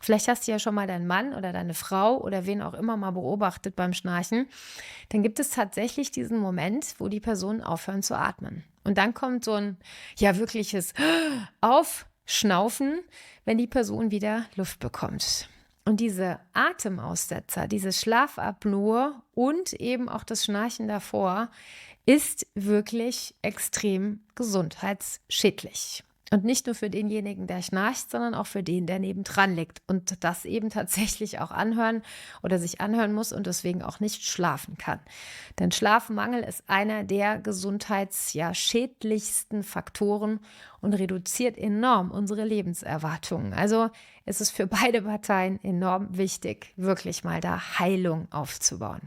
Vielleicht hast du ja schon mal deinen Mann oder deine Frau oder wen auch immer mal beobachtet beim Schnarchen. Dann gibt es tatsächlich diesen Moment, wo die Personen aufhören zu atmen. Und dann kommt so ein, ja, wirkliches Aufschnaufen, wenn die Person wieder Luft bekommt. Und diese Atemaussetzer, diese Schlafapnoe und eben auch das Schnarchen davor ist wirklich extrem gesundheitsschädlich. Und nicht nur für denjenigen, der schnarcht, sondern auch für den, der nebendran liegt und das eben tatsächlich auch anhören oder sich anhören muss und deswegen auch nicht schlafen kann. Denn Schlafmangel ist einer der ja, schädlichsten Faktoren und reduziert enorm unsere Lebenserwartungen. Also ist es für beide Parteien enorm wichtig, wirklich mal da Heilung aufzubauen.